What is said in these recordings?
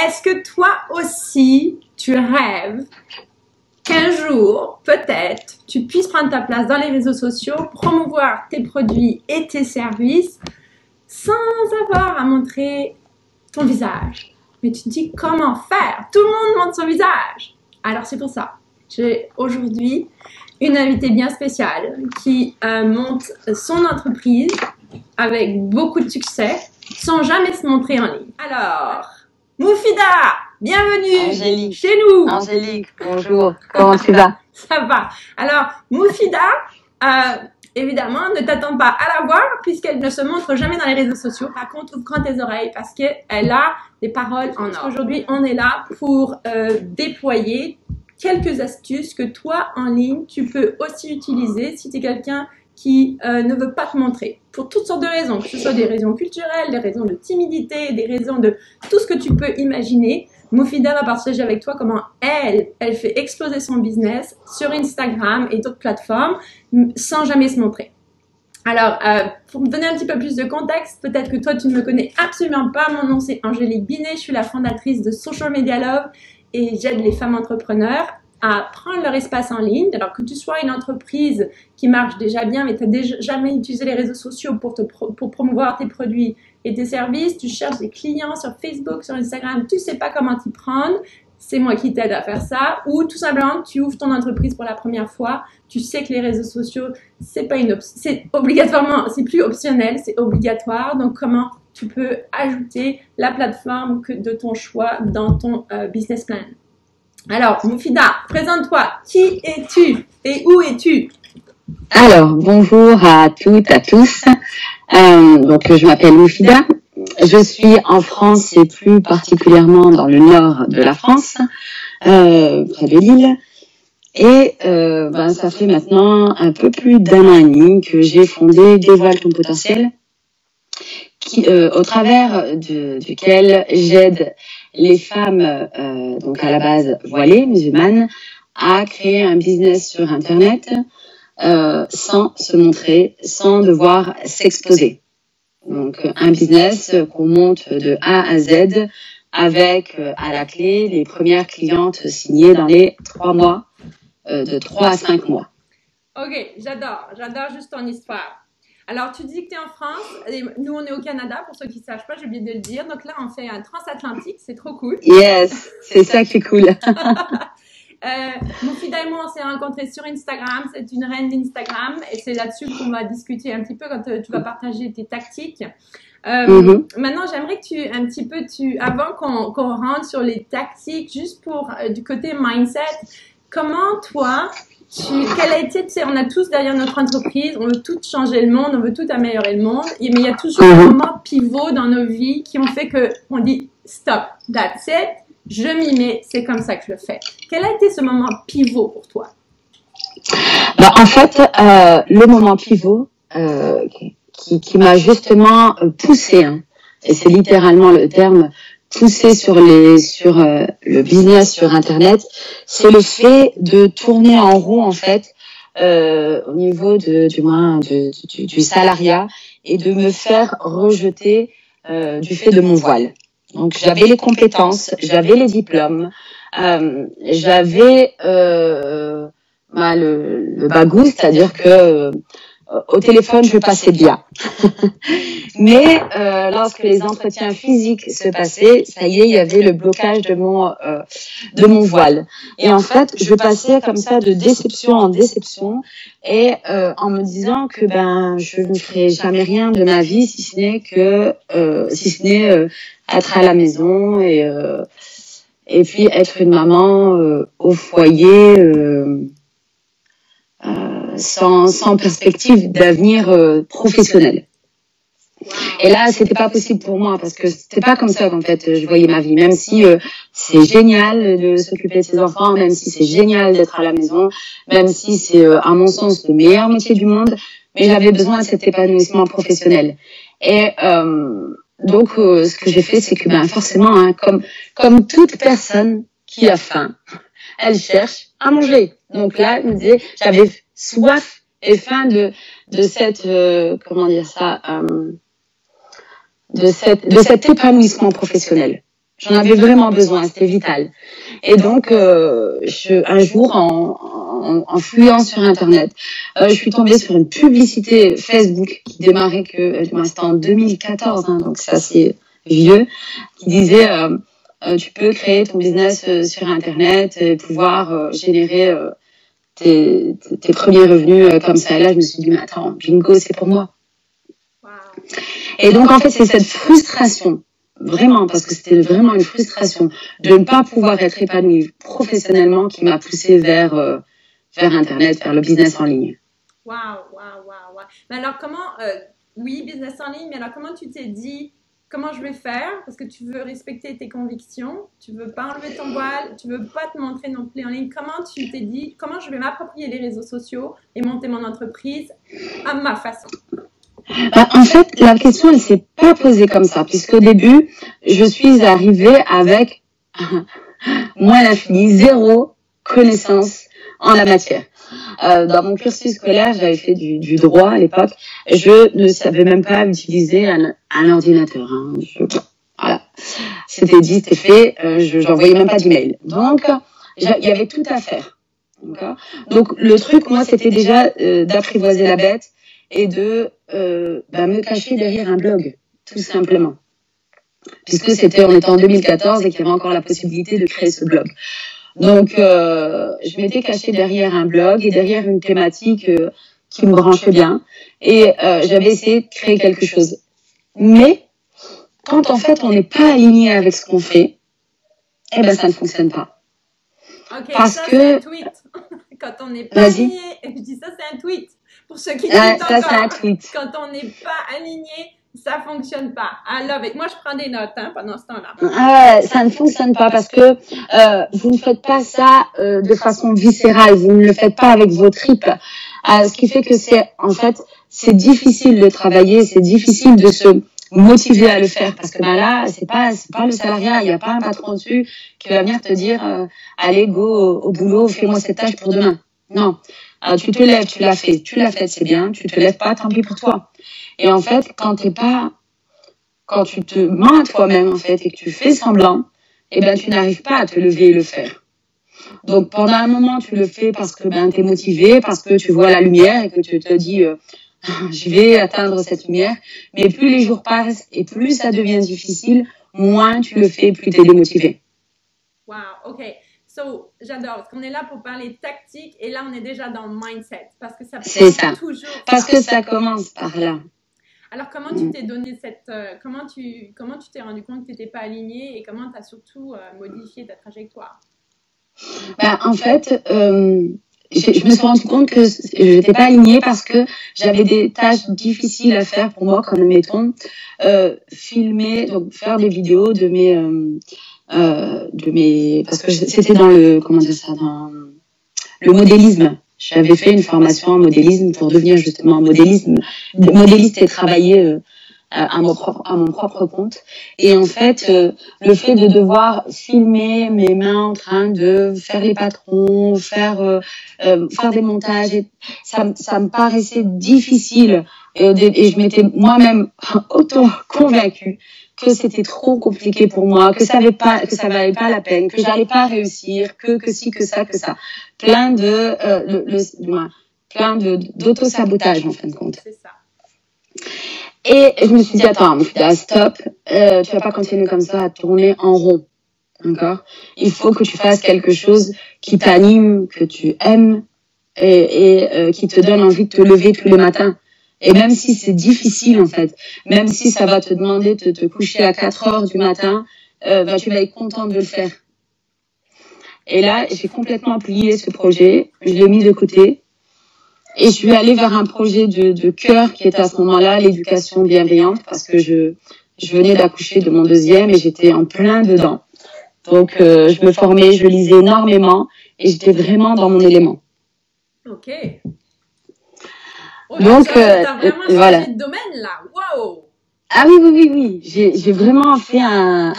est-ce que toi aussi, tu rêves qu'un jour, peut-être, tu puisses prendre ta place dans les réseaux sociaux, promouvoir tes produits et tes services sans avoir à montrer ton visage? Mais tu te dis comment faire? Tout le monde montre son visage. Alors c'est pour ça. J'ai aujourd'hui une invitée bien spéciale qui monte son entreprise avec beaucoup de succès sans jamais se montrer en ligne. Alors, Moufida, bienvenue Angélique. Chez nous. Angélique, bonjour. Comment tu vas? Ça va. Alors, Moufida, évidemment, ne t'attends pas à la voir puisqu'elle ne se montre jamais dans les réseaux sociaux. Par contre, ouvre grand tes oreilles parce qu'elle a des paroles en or. Aujourd'hui, on est là pour déployer quelques astuces que toi, en ligne, tu peux aussi utiliser si tu es quelqu'un qui ne veut pas te montrer. Pour toutes sortes de raisons, que ce soit des raisons culturelles, des raisons de timidité, des raisons de tout ce que tu peux imaginer. Moufida va partager avec toi comment elle fait exploser son business sur Instagram et d'autres plateformes sans jamais se montrer. Alors, pour me donner un petit peu plus de contexte, peut-être que toi, tu ne me connais absolument pas. Mon nom, c'est Angélique Binet. Je suis la fondatrice de Social Media Love et j'aide les femmes entrepreneurs à prendre leur espace en ligne. Alors que tu sois une entreprise qui marche déjà bien, mais tu n'as jamais utilisé les réseaux sociaux pour promouvoir tes produits et tes services, tu cherches des clients sur Facebook, sur Instagram, tu ne sais pas comment t'y prendre, c'est moi qui t'aide à faire ça. Ou tout simplement, tu ouvres ton entreprise pour la première fois, tu sais que les réseaux sociaux, c'est pas une option, c'est obligatoirement, c'est plus optionnel, c'est obligatoire. Donc, comment tu peux ajouter la plateforme de ton choix dans ton business plan? Alors, Moufida, présente-toi. Qui es-tu et où es-tu? Alors, bonjour à toutes, à tous. Donc, je m'appelle Moufida. Je suis en France et plus particulièrement dans le nord de la France, près de Lille. Et ça fait maintenant un peu plus d'un an et demi que j'ai fondé Dévoile ton potentiel, au travers duquel j'aide les femmes, donc à la base voilées, musulmanes, à créer un business sur Internet sans se montrer, sans devoir s'exposer. Donc un business qu'on monte de A à Z avec à la clé les premières clientes signées dans les 3 mois, de 3 à 5 mois. Ok, j'adore juste ton histoire. Alors, tu dis que tu es en France, et nous on est au Canada, pour ceux qui ne savent pas, j'ai oublié de le dire. Donc là, on fait un transatlantique, c'est trop cool. Yes, c'est ça qui est cool. Moufida et moi, on s'est rencontrés sur Instagram, c'est une reine d'Instagram, et c'est là-dessus qu'on va discuter un petit peu quand tu vas partager tes tactiques. Maintenant, j'aimerais que avant qu'on rentre sur les tactiques, juste pour du côté mindset, comment toi, quel a été, on a tous derrière notre entreprise, on veut tout changer le monde, on veut tout améliorer le monde, mais il y a toujours un moment pivot dans nos vies qui ont fait qu'on dit stop, that's it, je m'y mets, c'est comme ça que je le fais. Quel a été ce moment pivot pour toi? En fait, le moment pivot qui m'a justement poussé, et c'est littéralement le terme, poussé sur le business sur Internet, c'est le fait de tourner en rond en fait au niveau du salariat et de me faire rejeter du fait de mon voile. Donc j'avais les compétences, j'avais les diplômes, j'avais le bagou, c'est-à-dire que au téléphone je passais bien. Mais lorsque les entretiens physiques se passaient, ça y est, il y avait le blocage de mon voile. Et en fait, je passais comme ça de déception en déception et en me disant que je ne ferai jamais rien de ma vie si ce n'est être à la maison et puis être une maman au foyer sans perspective d'avenir professionnel. Et là, c'était pas possible pour moi parce que c'était pas comme ça qu'en fait je voyais ma vie. Même si c'est génial de s'occuper de ses enfants, même si c'est génial d'être à la maison, même si c'est à mon sens le meilleur métier du monde, mais j'avais besoin de cet épanouissement professionnel. Et donc ce que j'ai fait, c'est que forcément, comme toute personne qui a faim, elle cherche à manger. Donc là, je me disais, j'avais soif et faim de cette de cet épanouissement professionnel. J'en avais vraiment besoin, c'était vital. Et donc, un jour, en fouillant sur Internet, je suis tombée sur une publicité Facebook qui démarrait c'était en 2014, hein, donc c'est assez vieux, qui disait tu peux créer ton business sur Internet et pouvoir générer tes premiers revenus comme ça. Et là, je me suis dit, mais attends, bingo, c'est pour moi. Wow. Et donc, en fait, c'est cette frustration, vraiment, parce que c'était vraiment une frustration de ne pas pouvoir être épanouie professionnellement qui m'a poussée vers Internet, vers le business en ligne. Waouh. Mais alors, oui, business en ligne, mais alors comment tu t'es dit, comment je vais faire? Parce que tu veux respecter tes convictions, tu veux pas enlever ton voile, tu veux pas te montrer non plus en ligne. Comment tu t'es dit, comment je vais m'approprier les réseaux sociaux et monter mon entreprise à ma façon? En fait, la question, elle s'est pas posée comme ça, puisqu'au début, je suis arrivée avec, moi, l'infini, zéro connaissance en la matière. Dans mon cursus scolaire, j'avais fait du droit à l'époque. Je ne savais même pas utiliser un ordinateur. Hein. Voilà. C'était dit, c'était fait. J'envoyais même pas d'email. Donc, il y avait tout à faire. Donc, le truc, moi, c'était déjà d'apprivoiser la bête et de me cacher derrière un blog, tout simplement. Puisque on était en 2014 et qu'il y avait encore la possibilité de créer ce blog. Donc, je m'étais cachée derrière un blog et derrière une thématique qui me branchait bien. Et j'avais essayé de créer quelque chose. Mais, quand en fait on n'est pas aligné avec ce qu'on fait, ça ne fonctionne pas. Ok, parce que c'est un tweet. Quand on n'est pas aligné, je dis ça c'est un tweet. Pour ceux qui disent encore, ça c'est un tweet. Quand on n'est pas aligné, ça fonctionne pas. I love it. Moi, je prends des notes pendant ce temps-là. Ça ne fonctionne pas parce que vous ne faites pas ça de façon viscérale. Vous ne le faites pas avec vos tripes. Ce qui fait que c'est difficile de travailler, c'est difficile de se motiver à le faire parce que là, c'est pas le salariat. Il n'y a pas un patron dessus qui va venir te dire allez go au boulot, fais-moi cette tâche pour demain. Non. Tu te lèves, tu l'as fait, c'est bien. Tu te lèves pas, tant pis pour toi. Et en fait, quand tu te mens à toi-même, en fait, et que tu fais semblant, tu n'arrives pas à te lever et le faire. Donc, pendant un moment, tu le fais parce que, t'es motivé, parce que tu vois la lumière et que tu te dis, je vais atteindre cette lumière. Mais plus les jours passent et plus ça devient difficile, moins tu le fais, plus tu es démotivé. Wow, ok. So, j'adore, parce qu'on est là pour parler tactique et là, on est déjà dans le mindset. Parce que ça toujours... Parce que ça commence par là. Alors, comment tu t'es donné comment tu t'es rendu compte que tu n'étais pas aligné et comment tu as surtout modifié ta trajectoire? En fait, je me suis rendu compte que je n'étais pas alignée parce que j'avais des tâches difficiles à faire pour moi, comme, mettons, filmer, donc faire des vidéos de mes parce que c'était dans dans le modélisme. J'avais fait une formation en modélisme pour devenir justement modéliste et travailler à mon propre compte. Et en fait, le fait de devoir filmer mes mains en train de faire les patrons, faire des montages, ça me paraissait difficile. Et je m'étais moi-même auto-convaincue que c'était trop compliqué pour moi, que ça valait pas la peine, que j'allais pas réussir, que si, que ça. Plein d'auto-sabotage, en fin de compte. C'est ça. Et je me suis dit, attends, stop, tu vas pas continuer comme ça à tourner en rond. D'accord? Il faut que tu fasses quelque chose qui t'anime, que tu aimes et qui te donne envie de te lever tous les matins. Et même si c'est difficile, en fait, même si ça va te demander de te coucher à 4 heures du matin, tu vas être contente de le faire. Et là, j'ai complètement plié ce projet, je l'ai mis de côté. Et je suis allée vers un projet de cœur qui était à ce moment-là l'éducation bienveillante parce que je venais d'accoucher de mon deuxième et j'étais en plein dedans. Donc, je me formais, je lisais énormément et j'étais vraiment dans mon élément. Ok. Donc, t'as vraiment changé de domaine là. Wow. Ah oui. J'ai vraiment fait un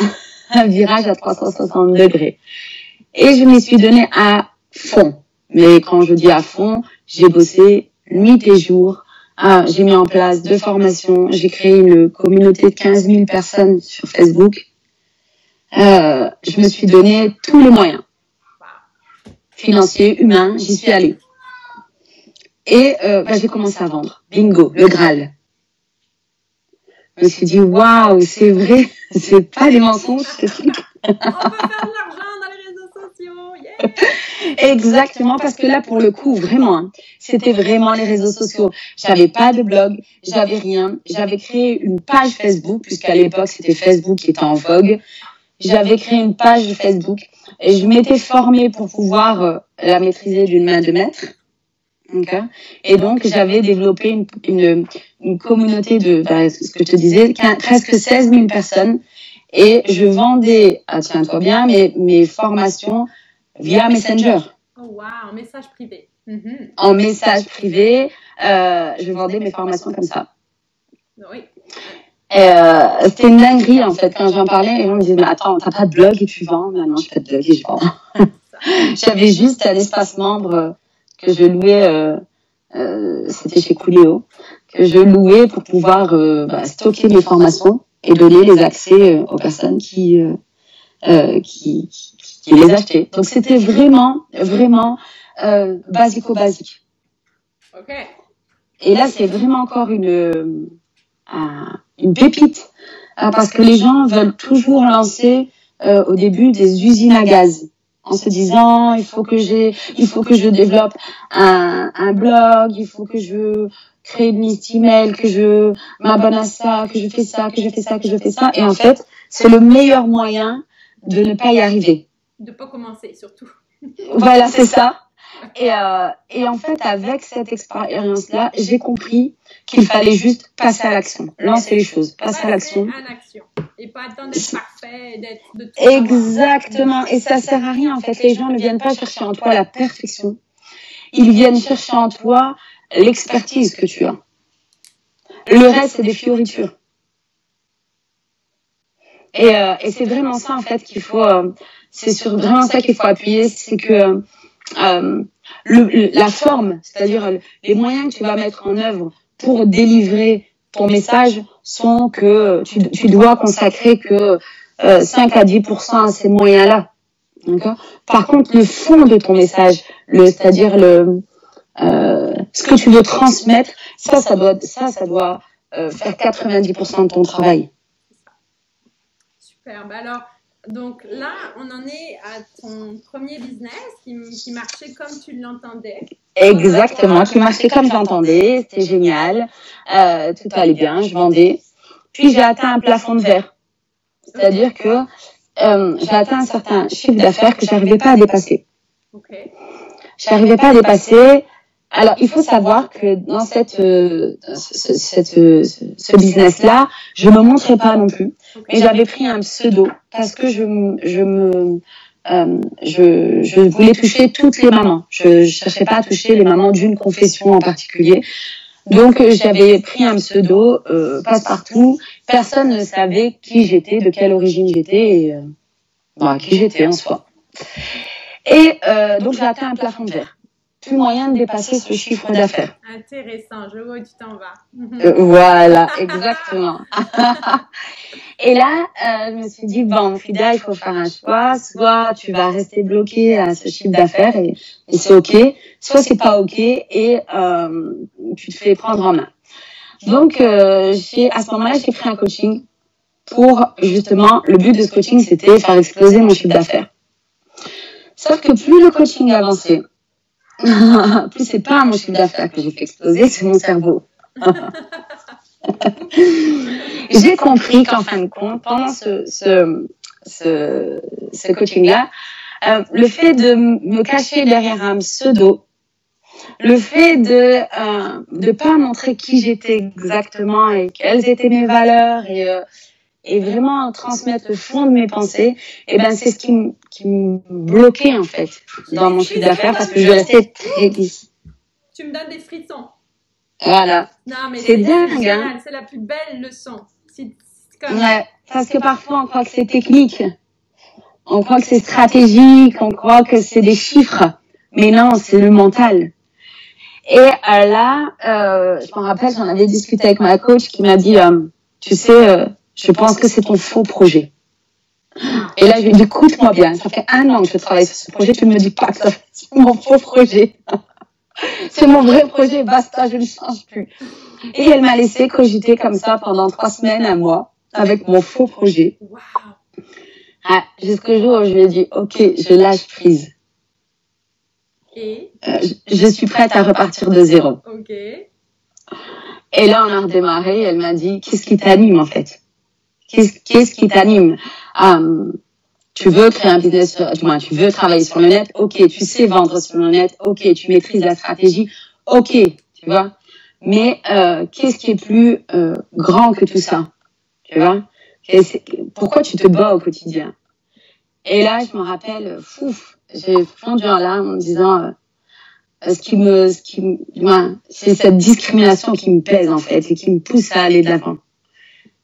virage à 360 degrés. Et je m'y suis donnée à fond. Mais quand je dis à fond, j'ai bossé nuit et jour. J'ai mis en place 2 formations. J'ai créé une communauté de 15 000 personnes sur Facebook. je me suis donné tous les moyens. Financiers, humains, j'y suis allée. Et j'ai commencé à vendre. Bingo, le Graal. Je me suis dit, waouh, c'est vrai, c'est pas des mensonges, ce truc. On peut faire de l'argent dans les réseaux sociaux, yeah. Exactement, parce que là, pour le coup, vraiment, hein, c'était vraiment les réseaux sociaux. J'avais pas de blog, j'avais rien. J'avais créé une page Facebook, puisqu'à l'époque, c'était Facebook qui était en vogue. J'avais créé une page Facebook et je m'étais formée pour pouvoir la maîtriser d'une main de maître. Okay. Et donc, j'avais développé une communauté de, ce que je te disais, presque 16 000 personnes. Et je vendais, tiens-toi bien, mes formations via Messenger. Oh, wow, en message privé. En message privé, je vendais mes formations comme ça. Oui. C'était une dinguerie, en fait, quand j'en parlais. Les gens me disaient, mais attends, t'as pas de blog et tu vends? Non, je fais de blog et je vends. J'avais juste un espace membre que je louais, c'était chez Coolio, que je louais pour pouvoir stocker mes formations et donner les accès aux personnes qui les achetaient. Donc c'était vraiment basico-basique. Ok. Et là, c'est vraiment encore une pépite, parce que les gens veulent toujours lancer au début des usines à gaz, en se disant il faut que je développe un blog, il faut que je crée une liste email, que je m'abonne à ça, que je fais ça. Et en fait, c'est le meilleur moyen de ne pas y arriver. De pas commencer, surtout. Voilà, c'est ça. Et en fait, avec cette expérience-là, j'ai compris qu'il fallait juste passer à l'action, lancer les choses, passer à l'action. Et pas attendre d'être parfait, de tout Exactement. Et ça sert à rien, en fait. Les gens ne viennent pas chercher en toi la perfection. Ils viennent chercher en toi l'expertise que tu as. Le reste, c'est des fioritures. Et c'est vraiment ça, en fait, qu'il faut, c'est vraiment ça qu'il faut appuyer, c'est que, la forme, c'est-à-dire les moyens que tu vas mettre en œuvre pour délivrer ton message sont que tu dois consacrer que 5 à 10% à ces moyens-là. D'accord ? Par contre, le fond de ton message, c'est-à-dire ce que tu veux transmettre, ça doit faire 90% de ton travail. Super. Alors, donc là, on en est à ton premier business qui marchait comme tu l'entendais. Exactement, qui marchait comme j'entendais, c'était génial, tout allait bien, je vendais. Puis j'ai atteint un plafond de verre, c'est-à-dire que j'ai atteint un certain chiffre d'affaires que j'arrivais pas à dépasser. Okay. J'arrivais pas à dépasser. Alors, il faut savoir que dans ce business-là, je me montrais pas non plus. Mais j'avais pris un pseudo parce que je voulais toucher toutes les mamans. Je cherchais pas à toucher les mamans d'une confession en particulier. Donc, j'avais pris un pseudo, passe-partout. Personne ne savait qui j'étais, de quelle origine j'étais et qui j'étais en soi. Et donc, j'ai atteint un plafond de verre. Plus moyen de dépasser ce chiffre d'affaires. Intéressant, je vois où tu t'en vas. Voilà, exactement. Et là, je me suis dit, bon, Frida, il faut faire un choix. Soit tu vas rester bloqué à ce chiffre d'affaires et c'est OK. Soit c'est pas OK et tu te fais prendre en main. Donc, à ce moment-là, j'ai pris un coaching pour, justement, le but de ce coaching, c'était faire exploser mon chiffre d'affaires. Sauf que plus le coaching avançait, plus c'est pas mon chiffre d'affaires que j'ai fait exploser, c'est mon cerveau. J'ai compris qu'en fin de compte, pendant ce coaching-là, le fait de me cacher derrière un pseudo, le fait de pas montrer qui j'étais exactement et quelles étaient mes valeurs et vraiment transmettre le fond de mes pensées, et ben c'est ce qui me bloquait en fait dans mon chiffre d'affaires parce que je restais très lisse. Tu me donnes des frissons. Voilà. Non mais c'est dingue, hein. C'est la plus belle leçon. Ouais, parce que parfois on croit que c'est technique, on croit que c'est stratégique, on croit que c'est des chiffres, mais non, c'est le mental. Et là, je m'en rappelle, j'en avais discuté avec ma coach qui m'a dit, tu sais, je pense que c'est ton faux projet. Et là, je lui ai dit, écoute-moi bien, ça fait 1 an que je travaille sur ce projet, tu ne me dis pas que c'est mon faux projet. C'est mon vrai projet, basta, je ne change plus. Et elle m'a laissé cogiter comme ça pendant 3 semaines, 1 mois, avec mon faux projet. Jusqu'au jour où je lui ai dit, ok, je lâche prise. Et je suis prête à repartir de zéro. Ok. Et là, on a redémarré. Elle m'a dit, qu'est-ce qui t'anime en fait? Qu'est-ce qui t'anime? Tu veux créer un business, tu veux travailler sur le net? Ok. Tu sais vendre sur le net? Ok. Tu maîtrises la stratégie? Ok. Tu vois? Mais qu'est-ce qui est plus grand que tout ça? Tu vois? Pourquoi tu te bats au quotidien? Et là, je me rappelle, j'ai fondu en larmes en me disant, c'est cette discrimination qui me pèse en fait et qui me pousse à aller de l'avant.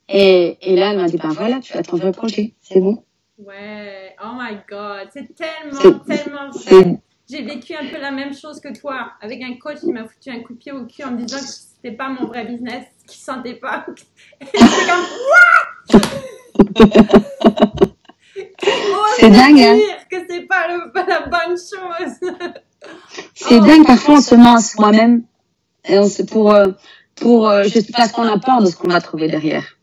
Et là, elle m'a dit, ben voilà, tu as ton vrai projet, c'est bon. Ouais, oh my God, c'est tellement vrai. J'ai vécu un peu la même chose que toi, avec un coach qui m'a foutu un coup de pied au cul en me disant que c'était pas mon vrai business, qu'il sentait pas. Et j'étais comme, what? C'est dingue, hein? Que c'est pas la bonne chose. C'est dingue, parfois on se ment à soi-même juste parce qu'on a peur de ce qu'on va trouver derrière.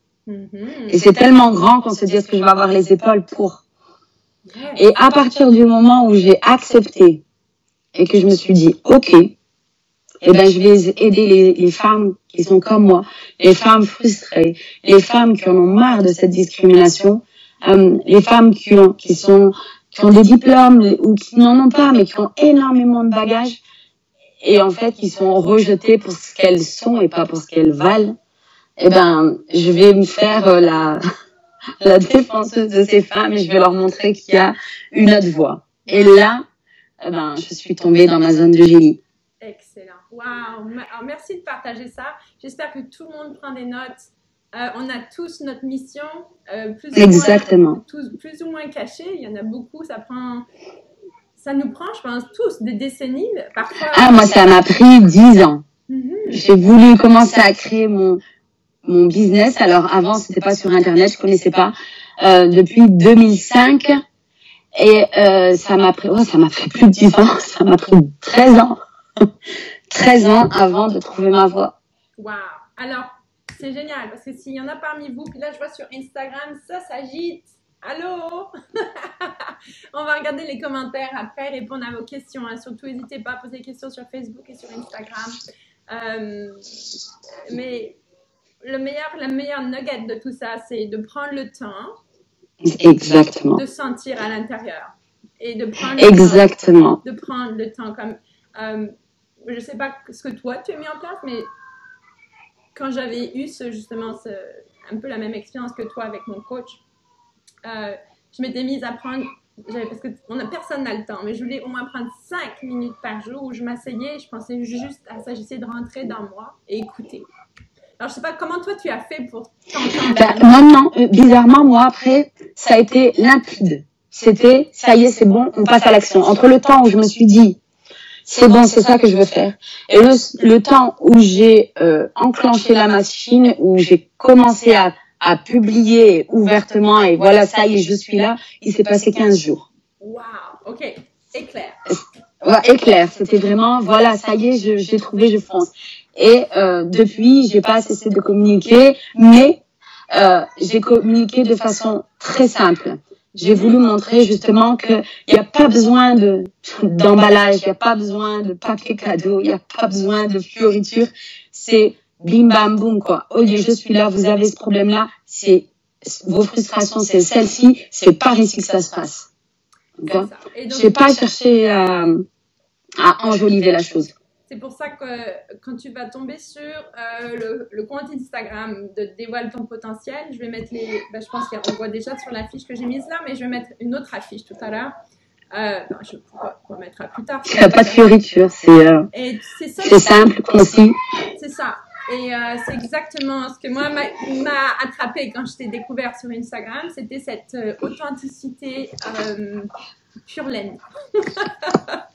Et c'est tellement grand qu'on se dit, est-ce que je vais avoir les épaules pour? Et à partir du moment où j'ai accepté et que je me suis dit, ok, eh ben, je vais aider les femmes qui sont comme moi, les femmes frustrées, les femmes qui en ont marre de cette discrimination, les femmes qui ont des diplômes ou qui n'en ont pas, mais qui ont énormément de bagages et en fait qui sont rejetées pour ce qu'elles sont et pas pour ce qu'elles valent. Eh ben, je vais me faire la défenseuse de ces femmes et je vais leur montrer qu'il y a une autre voie. Et là, eh ben, je suis tombée dans ma zone de génie. Excellent. Waouh. Merci de partager ça. J'espère que tout le monde prend des notes. On a tous notre mission, Exactement. Plus ou moins cachée. Il y en a beaucoup. Ça nous prend, je pense, tous des décennies. Parfois. Moi, ça m'a pris 10 ans. J'ai voulu commencer à créer mon business. Alors, avant, c'était pas sur Internet, je connaissais pas. Depuis 2005. Et ça m'a pris plus de 10 ans. Ça m'a pris 13 ans. 13 ans avant de trouver ma voie. Waouh. Alors, c'est génial parce que s'il y en a parmi vous, puis là je vois sur Instagram, ça s'agite. Allô? On va regarder les commentaires après, répondre à vos questions. Hein. Surtout, n'hésitez pas à poser des questions sur Facebook et sur Instagram. Mais la meilleure nugget de tout ça, c'est de prendre le temps. Exactement. De sentir à l'intérieur. Et de prendre Exactement. De prendre le temps. Comme, je ne sais pas ce que toi tu as mis en place, mais quand j'avais eu un peu la même expérience que toi avec mon coach, je m'étais mise à prendre, parce que personne n'a le temps, mais je voulais au moins prendre 5 minutes par jour où je m'asseyais et je pensais juste à ça, j'essayais de rentrer dans moi et écouter. Alors, je sais pas comment toi tu as fait pour t'entendre. Non, bizarrement, moi après, ça a été limpide. C'était, ça y est, c'est bon, on passe à l'action. Entre le temps où je me suis dit, c'est bon, c'est ça que je veux faire, et le temps où j'ai enclenché la machine, où j'ai commencé à publier ouvertement, et voilà, ça y est, je suis là, il s'est passé 15 jours. Waouh, ok, éclair. Ouais, éclair, c'était vraiment, voilà, ça y est, j'ai trouvé, je fonce. Et depuis, j'ai pas cessé de communiquer, mais j'ai communiqué de façon très simple. J'ai voulu montrer justement qu'il n'y a pas besoin d'emballage, il n'y a pas besoin de papier cadeau, il n'y a pas besoin de fioritures. C'est bim bam boum quoi. Oh je suis là, vous avez ce problème-là, c'est vos frustrations, c'est celle-ci, c'est par ici que ça se passe. Je n'ai pas cherché à enjoliver la chose. C'est pour ça que quand tu vas tomber sur le compte Instagram de Dévoile ton potentiel, je vais mettre je pense qu'on voit déjà sur l'affiche que j'ai mise là, mais je vais mettre une autre affiche tout à l'heure. Je pourrais mettre plus tard. Il n'y a pas de fioriture, c'est simple, concis. C'est ça. Et c'est exactement ce que moi m'a attrapé quand je t'ai découvert sur Instagram, c'était cette authenticité pure laine.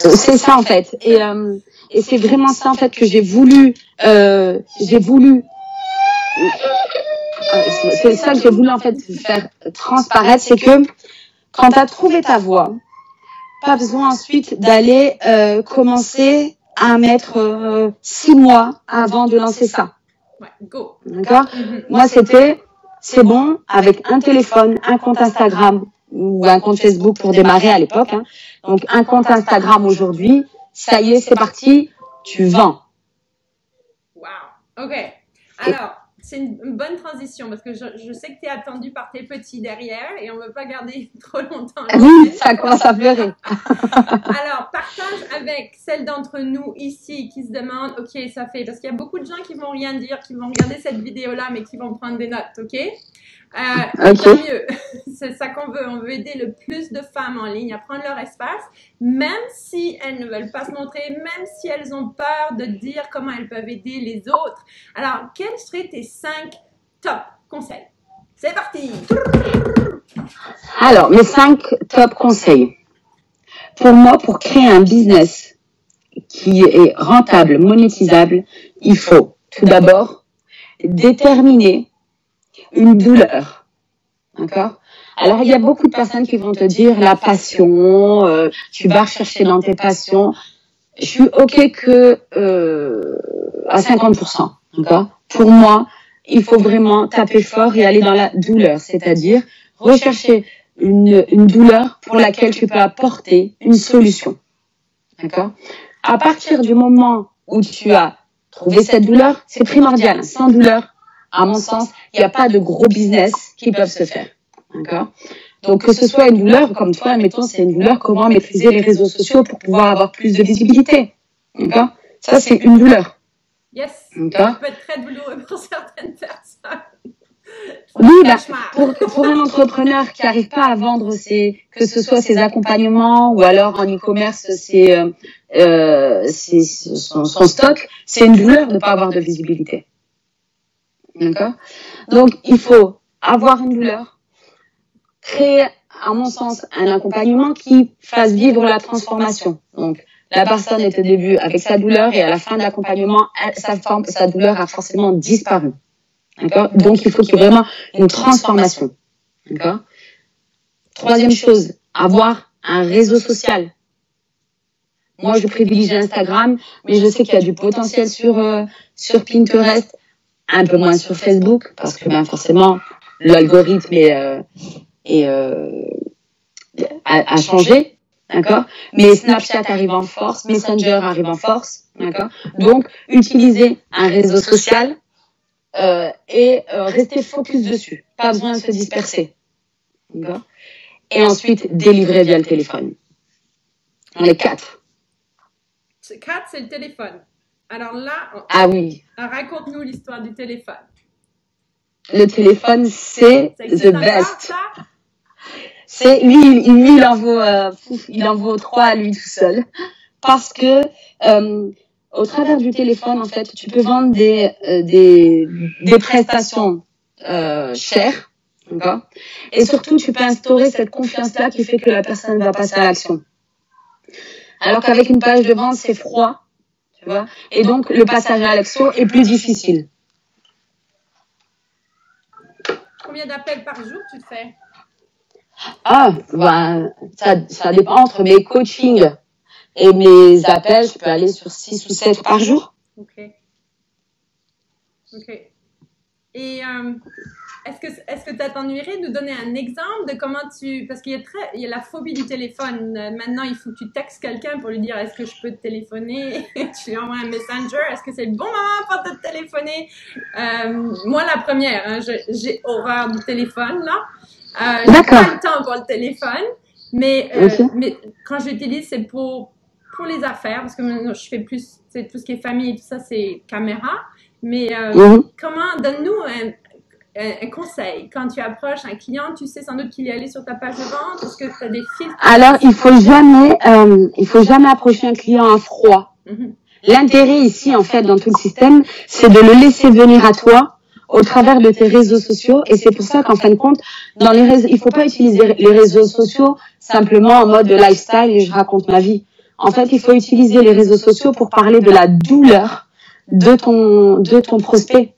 C'est ça en fait. Et c'est vraiment ça en fait que j'ai voulu c'est ça que j'ai voulu en fait faire transparaître, c'est que quand tu as trouvé ta voie, pas besoin ensuite d'aller commencer à mettre 6 mois avant de lancer ça. Ouais, go. D'accord. Moi, c'est bon, avec un téléphone, un compte Instagram ou un compte Facebook pour démarrer à l'époque. Hein. Donc, un compte Instagram aujourd'hui, ça y est, c'est parti, tu vends. Wow. OK. Alors, c'est une bonne transition parce que je sais que tu es attendu par tes petits derrière et on ne veut pas garder trop longtemps. Oui, ça commence à pleurer. Alors, partage avec celles d'entre nous ici qui se demandent, OK, ça fait, parce qu'il y a beaucoup de gens qui vont rien dire, qui vont regarder cette vidéo-là, mais qui vont prendre des notes, OK? Tant mieux. C'est ça qu'on veut. On veut aider le plus de femmes en ligne à prendre leur espace, même si elles ne veulent pas se montrer, même si elles ont peur de dire comment elles peuvent aider les autres. Alors, quels seraient tes 5 top conseils? C'est parti! Alors, mes 5 top conseils. Pour moi, pour créer un business qui est rentable, monétisable, il faut tout d'abord déterminer une douleur. D'accord? Alors, il y a beaucoup de personnes qui vont te dire la passion, tu vas rechercher dans tes passions. Je suis OK que à 50%. D'accord? Pour moi, il faut vraiment taper fort et aller dans la douleur, c'est-à-dire rechercher une douleur pour laquelle tu peux apporter une solution. D'accord? À partir du moment où tu as trouvé cette douleur, c'est primordial. Sans douleur, à mon sens, il n'y a pas de gros business qui peuvent se faire. D'accord? Donc, que ce soit une douleur, comme toi, admettons, c'est une douleur, comment maîtriser les réseaux sociaux pour pouvoir avoir plus de visibilité. D'accord? Ça, c'est une douleur. Yes. Ça peut être très douloureux pour certaines personnes. Oui, bah, pour un entrepreneur qui n'arrive pas à vendre que ce soit ses accompagnements ou alors en e-commerce, son stock, c'est une douleur de ne pas avoir de visibilité. D'accord? Donc, il faut avoir une douleur, créer, à mon sens, un accompagnement qui fasse vivre la transformation. Donc, la personne est au début avec sa douleur et à la fin de l'accompagnement, sa douleur a forcément disparu. D'accord? Donc, il faut qu'il y ait vraiment une transformation. D'accord? Troisième chose, avoir un réseau social. Moi, je privilégie Instagram, mais je sais qu'il y a du potentiel sur Pinterest, un peu moins sur Facebook, parce que ben, forcément, l'algorithme a changé. D'accord? Mais Snapchat arrive en force, Messenger arrive en force. D'accord? Donc, utiliser un réseau social et rester focus dessus. Pas besoin de se disperser. D'accord? Et ensuite, délivrer via le téléphone. On est 4. 4, c'est le téléphone. Alors là, ah oui. Raconte-nous l'histoire du téléphone. Le téléphone, c'est the best. Lui, il en vaut 3 à lui tout seul. Parce que, au travers du téléphone, en fait, tu peux vendre des prestations, chères. D'accord? Et surtout, tu peux instaurer cette confiance-là qui fait que la personne va passer à l'action. Alors qu'avec une page de vente, c'est froid. Tu vois? Et donc, le passage à l'action est plus difficile. Combien d'appels par jour tu fais? Ah, ben, ça dépend entre mes coachings et mes appels. Je peux aller sur 6 ou 7 par jour. Ok. Et est-ce que ça t'ennuierait de nous donner un exemple de comment parce qu'il y a la phobie du téléphone. Maintenant, il faut que tu textes quelqu'un pour lui dire est-ce que je peux te téléphoner? Tu lui envoies un messenger. Est-ce que c'est le bon moment pour te téléphoner? Moi, la première, hein, j'ai horreur du téléphone, là. J'ai pas le temps pour le téléphone, mais quand j'utilise, c'est pour les affaires, parce que maintenant, je fais plus, c'est tout ce qui est famille et tout ça, c'est caméra. Mais donne-nous un conseil. Quand tu approches un client, tu sais sans doute qu'il est allé sur ta page de vente. Est-ce que tu as des filtres? Alors, il faut jamais approcher un client à froid. L'intérêt ici, en fait, dans tout le système, c'est de le laisser venir à toi au travers de tes réseaux sociaux. Et c'est pour ça qu'en fin de compte, il faut pas utiliser les réseaux sociaux simplement en mode lifestyle et je raconte ma vie. En fait, il faut utiliser les réseaux sociaux pour parler de la douleur de ton prospect.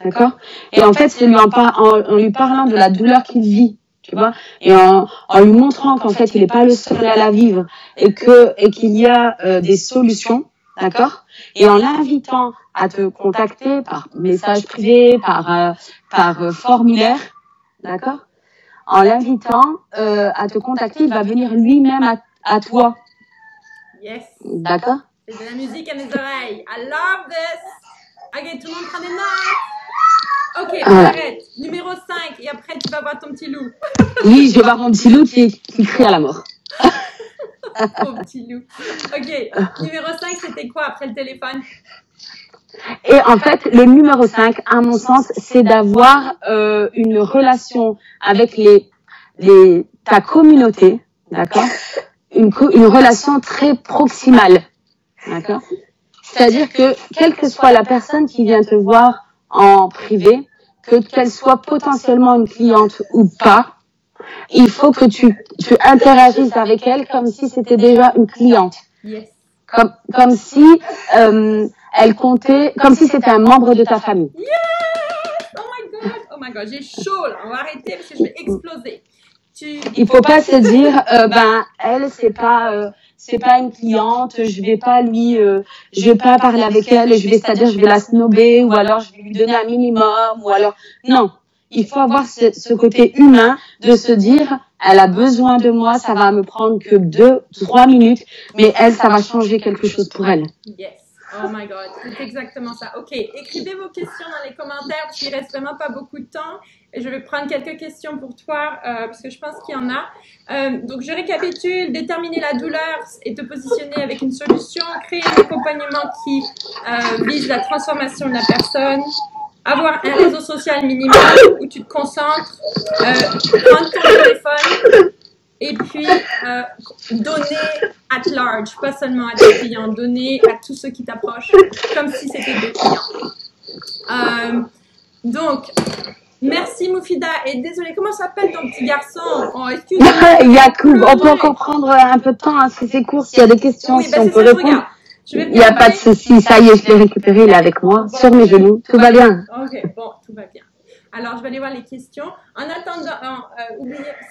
d'accord? Et en fait, c'est en lui parlant de la douleur qu'il vit, tu vois, et en lui montrant qu'en fait, il n'est pas le seul à la vivre et qu'il y a des solutions, d'accord? Et en l'invitant à te contacter par message privé, par formulaire, d'accord? En l'invitant à te contacter, il va venir lui-même à toi. Yes. D'accord? C'est de la musique à mes oreilles. I love this. Ok, tout le monde prend des notes. Ok, on arrête. Numéro 5, et après tu vas voir ton petit loup. Oui, je vais voir mon petit loup qui crie à la mort. Pauvre petit loup. Ok, numéro 5, c'était quoi après le téléphone? Et en fait, le numéro 5, à mon sens, c'est d'avoir une relation avec ta communauté, d'accord? Une relation très proximale, d'accord? C'est-à-dire que, quelle que soit la personne qui vient te voir en privé, qu'elle soit potentiellement une cliente ou pas, il faut que tu interagisses avec elle comme si c'était déjà une cliente. Yes. Comme si elle comptait, comme si c'était un membre de ta famille. Yes! Oh my god, j'ai chaud là. On va arrêter parce que je vais exploser. Il faut pas se dire, elle c'est pas une cliente, je vais pas parler avec elle, je vais la snober, ou alors je vais lui donner un minimum, ou alors, non. Il faut avoir ce côté humain de se dire, elle a besoin de moi, ça va me prendre que 2-3 minutes, mais elle, ça va changer quelque chose pour elle. Yes. Oh my god, c'est exactement ça. Ok, écrivez vos questions dans les commentaires parce qu'il reste vraiment pas beaucoup de temps. Et je vais prendre quelques questions pour toi parce que je pense qu'il y en a. Donc je récapitule, déterminer la douleur et te positionner avec une solution, créer un accompagnement qui vise la transformation de la personne, avoir un réseau social minimum où tu te concentres, prendre ton téléphone et puis donner at large, pas seulement à tes clients, donner à tous ceux qui t'approchent comme si c'était des clients. Donc, merci Moufida, et désolé, comment s'appelle ton petit garçon? Oh, excuse-moi. Yacoub, on peut encore prendre un peu de temps, hein, si c'est court, s'il y a des questions, oui, si on peut répondre. Il n'y a pas de souci, ça y est, je l'ai récupéré, il est avec moi, sur mes genoux, tout va bien. Ok, bon, tout va bien. Alors, je vais aller voir les questions. En attendant,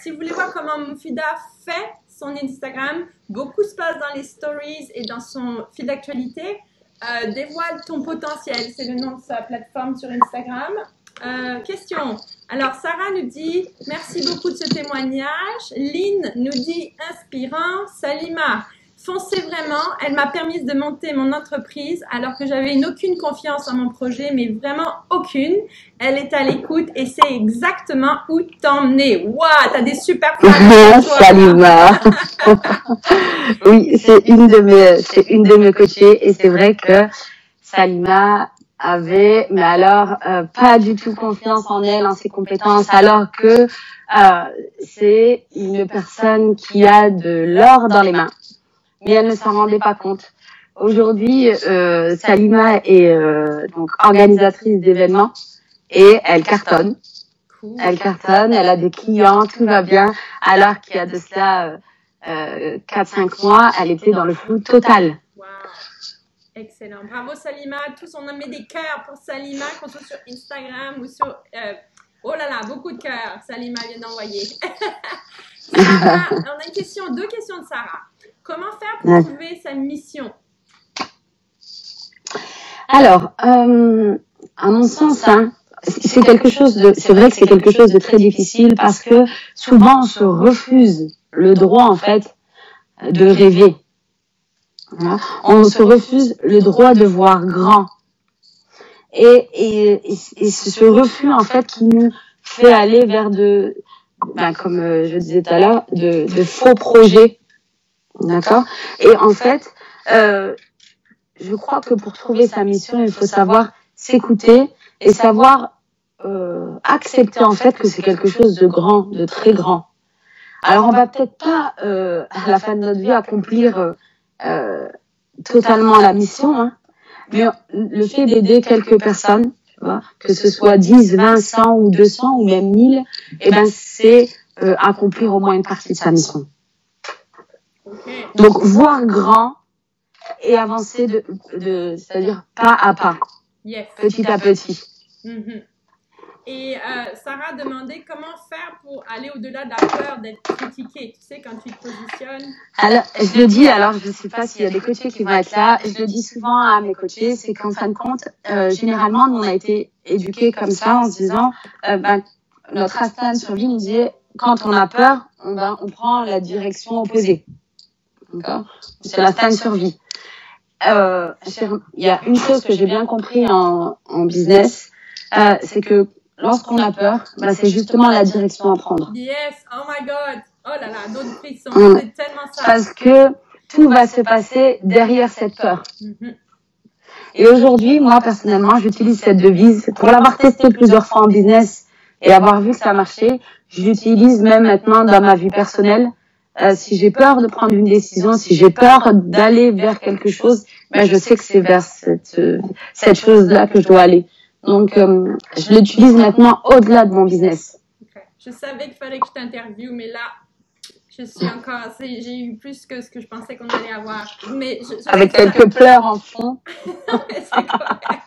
si vous voulez voir comment Moufida fait son Instagram, beaucoup se passe dans les stories et dans son fil d'actualité. Dévoile ton potentiel, c'est le nom de sa plateforme sur Instagram. Question. Alors, Sarah nous dit « Merci beaucoup de ce témoignage ». Lynn nous dit « Inspirant ». Salima, foncez vraiment. Elle m'a permis de monter mon entreprise alors que j'avais aucune confiance en mon projet, mais vraiment aucune. Elle est à l'écoute et sait exactement où t'emmener. Waouh, t'as des super phrases. Salima. Oui, c'est une de mes coachées et c'est vrai que Salima avait, mais alors pas du tout confiance en elle, en ses compétences, alors que c'est une personne qui a de l'or dans les mains. Mais elle ne s'en rendait pas compte. Aujourd'hui, Salima est donc organisatrice d'événements et elle cartonne. Cool. Elle cartonne, elle a des clients, tout va bien. Alors qu'il y a de cela 4-5 mois, elle était dans le flou total. Wow. Excellent. Bravo Salima. Tous on a mis des cœurs pour Salima, qu'on soit sur Instagram ou sur... oh là là, beaucoup de cœurs. Salima vient d'envoyer. Sarah, on a une question, 2 questions de Sarah. Comment faire pour trouver sa mission? Alors, à mon sens, hein, c'est vrai que c'est quelque chose de très difficile parce que souvent on se refuse le droit en fait de rêver. Voilà. On se refuse le droit de voir grand. Et ce refus en fait qui nous fait aller vers comme je disais tout à l'heure, de faux projets. D'accord? Et en fait, je crois que pour trouver sa mission, il faut savoir s'écouter et savoir accepter en fait que c'est quelque chose de grand, de très grand. Alors on va peut-être pas à la fin de notre vie accomplir totalement la mission, hein, mais le fait d'aider quelques personnes, tu vois, que ce soit 10, 20, 100 ou 200 ou même 1000, eh ben c'est accomplir au moins une partie de sa mission. Donc voir grand et avancer c'est-à-dire pas à pas, yes. petit à petit. Mhm. Et Sarah demandait comment faire pour aller au-delà de la peur d'être critiquée. Tu sais, quand tu te positionnes. Alors, je le dis, alors je ne sais pas s'il y a des coachés qui vont être là, je le dis souvent à mes coachés, c'est qu'en fin de compte, généralement, nous, on a été éduqués comme ça en se disant, notre instinct de survie nous dit, quand on a peur, on prend la direction opposée. D'accord ? C'est l'instinct de survie. Il y a une chose que j'ai bien compris en business, c'est que lorsqu'on a peur, c'est justement la direction à prendre. Yes, oh my God, oh là là, d'autres frissons, c'est tellement ça. Parce que tout va se passer derrière cette peur. Et aujourd'hui, moi personnellement, j'utilise cette devise pour l'avoir testée plusieurs fois en business et avoir vu que ça marchait. Je l'utilise même maintenant dans ma vie personnelle. Si j'ai peur de prendre une décision, si j'ai peur d'aller vers quelque chose, je sais que c'est vers cette chose-là que je dois aller. Donc, je l'utilise maintenant au-delà de mon business. Okay. Je savais qu'il fallait que je t'interviewe, mais là, je suis encore j'ai eu plus que ce que je pensais qu'on allait avoir. Mais avec quelques pleurs en fond. C'est correct.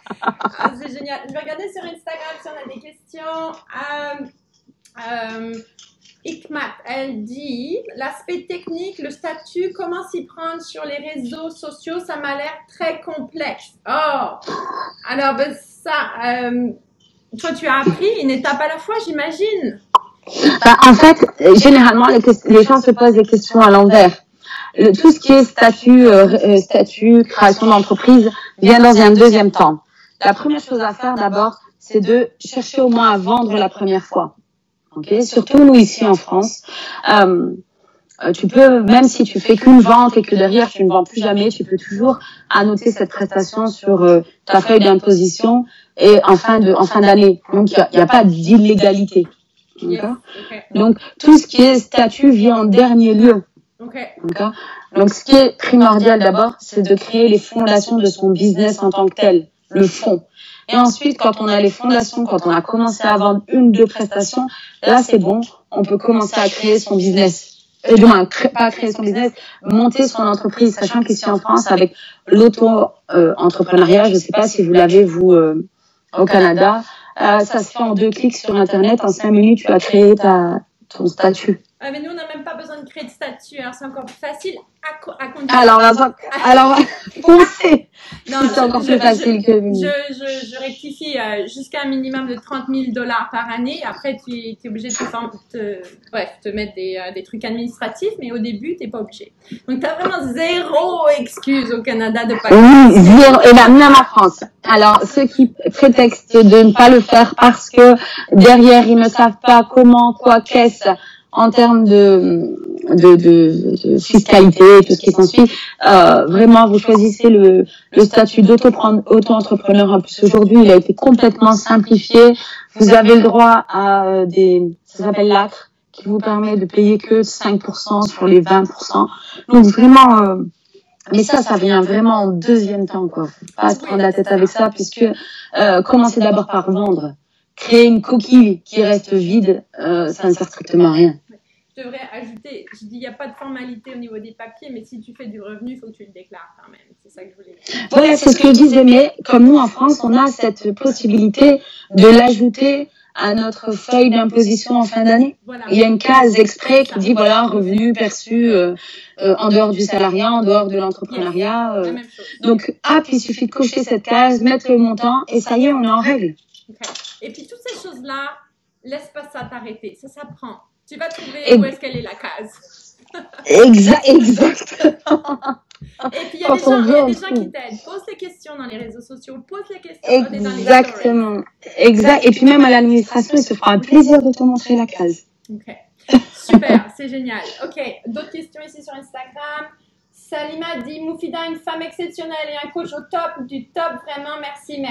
C'est génial. Je vais regarder sur Instagram si on a des questions. Ikmat, elle dit, l'aspect technique, le statut, comment s'y prendre sur les réseaux sociaux, ça m'a l'air très complexe. Oh, alors toi tu as appris une étape à la fois, j'imagine. En fait, généralement, les gens se posent des questions à l'envers. Tout ce qui est statut, création d'entreprise vient dans un deuxième temps. La première chose à faire d'abord, c'est de chercher au moins à vendre la première fois. Okay. Surtout nous ici en France, tu peux, même si tu fais qu'une vente et que derrière tu ne vends plus jamais, tu peux toujours annoter cette prestation sur ta feuille d'imposition et en fin d'année. Donc il y a pas d'illégalité. D'accord. Okay. Donc tout ce qui est statut vient en dernier lieu. Okay. D'accord. Donc ce qui est primordial d'abord, c'est de créer les fondations de son business en tant que tel, le fond. Et ensuite, quand on a les fondations, quand on a commencé à vendre une, deux prestations, là, c'est bon, on peut commencer à créer son business. Du moins, pas créer son business, monter son entreprise, sachant qu'ici en France, avec l'auto-entrepreneuriat, je ne sais pas si vous l'avez, vous, au Canada, ça se fait en 2 clics sur Internet. En 5 minutes, tu as créé ton statut. Mais nous, on n'a même pas besoin de créer de statut, alors c'est encore plus facile à conduire. Alors, foncez. Non, c'est encore plus facile que vous. Je rectifie jusqu'à un minimum de $30,000 par année. Après, tu es obligé de te mettre des trucs administratifs, mais au début, tu n'es pas obligé. Donc, tu as vraiment zéro excuse au Canada de pas. Oui, zéro. Et même en France. Alors, ceux qui prétextent de ne pas le faire parce que derrière, ils ne savent pas comment, quoi, qu'est-ce, en termes de fiscalité et tout ce qui s'ensuit, vraiment, vous choisissez le statut d'auto-entrepreneur. En plus, aujourd'hui, il a été complètement simplifié. Vous avez le droit à ça s'appelle l'ACRE, qui vous permet de payer que 5% sur les 20%. Donc, vraiment, mais ça vient vraiment en deuxième temps, quoi. Faut pas se prendre la tête avec ça, puisque, commencez d'abord par vendre. Créer une coquille qui reste vide, ça ne sert strictement à rien. Je devrais ajouter, je dis il n'y a pas de formalité au niveau des papiers, mais si tu fais du revenu, il faut que tu le déclares quand même. C'est ça que je voulais dire. Voilà, c'est ce que je disais, mais comme nous en France, on a cette possibilité de l'ajouter à notre feuille d'imposition en fin d'année. Voilà. Il y a une case exprès qui dit voilà, revenu perçu en dehors du salariat, en dehors de l'entrepreneuriat. Donc, il suffit de cocher cette case, mettre le montant et ça y est, on est en règle. Okay. Et puis toutes ces choses-là, laisse pas ça t'arrêter, ça s'apprend. Tu vas trouver où est-ce qu'elle est la case. Exactement. Et puis il y a des gens qui t'aident. Pose tes questions dans les réseaux sociaux, pose les questions dans les Exactement. Exact. Et puis même à l'administration, il se fera un plaisir de te montrer la case. Ok. Super, c'est génial. Ok, d'autres questions ici sur Instagram. Salima dit, Moufida, une femme exceptionnelle et un coach au top du top, vraiment, merci.